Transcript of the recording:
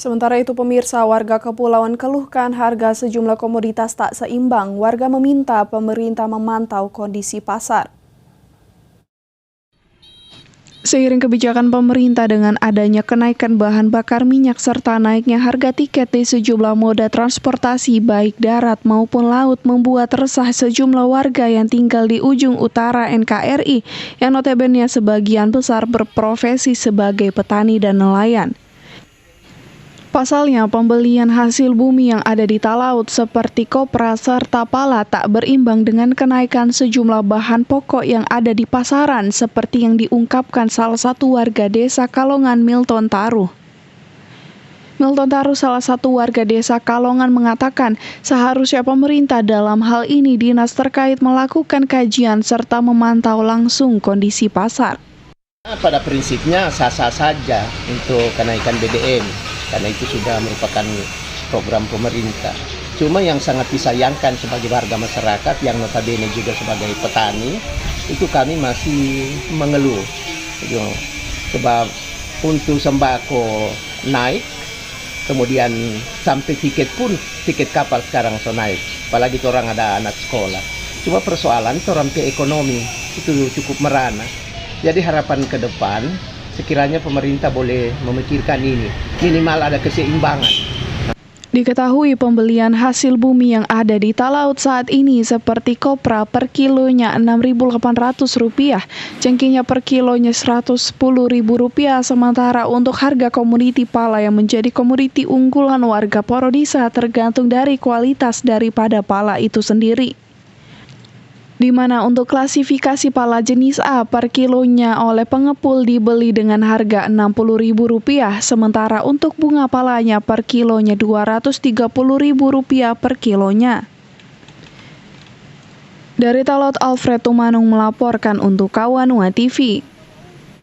Sementara itu pemirsa, warga Kepulauan keluhkan harga sejumlah komoditas tak seimbang. Warga meminta pemerintah memantau kondisi pasar. Seiring kebijakan pemerintah dengan adanya kenaikan bahan bakar minyak serta naiknya harga tiket di sejumlah moda transportasi baik darat maupun laut membuat resah sejumlah warga yang tinggal di ujung utara NKRI yang notabene sebagian besar berprofesi sebagai petani dan nelayan. Pasalnya, pembelian hasil bumi yang ada di talaut seperti kopra serta pala tak berimbang dengan kenaikan sejumlah bahan pokok yang ada di pasaran seperti yang diungkapkan salah satu warga desa Kalongan, Milton Taruh. Milton Taruh, salah satu warga desa Kalongan, mengatakan seharusnya pemerintah dalam hal ini dinas terkait melakukan kajian serta memantau langsung kondisi pasar. Pada prinsipnya sah-sah saja untuk kenaikan BBM, karena itu sudah merupakan program pemerintah. Cuma yang sangat disayangkan sebagai warga masyarakat yang notabene juga sebagai petani, itu kami masih mengeluh. Sebab untuk sembako naik, kemudian sampai tiket pun, tiket kapal sekarang so naik. Apalagi orang ada anak sekolah. Cuma persoalan orang ke ekonomi, itu cukup merana. Jadi harapan ke depan, sekiranya pemerintah boleh memikirkan ini, minimal ada keseimbangan. Diketahui pembelian hasil bumi yang ada di talaut saat ini seperti kopra per kilonya Rp6.800, cengkehnya per kilonya Rp110.000, sementara untuk harga komoditi pala yang menjadi komoditi unggulan warga Porodisa tergantung dari kualitas daripada pala itu sendiri. Di mana untuk klasifikasi pala jenis A per kilonya oleh pengepul dibeli dengan harga Rp60.000, sementara untuk bunga palanya per kilonya Rp230.000 per kilonya. Dari Talaut, Alfred Tumanung melaporkan untuk Kawanua TV.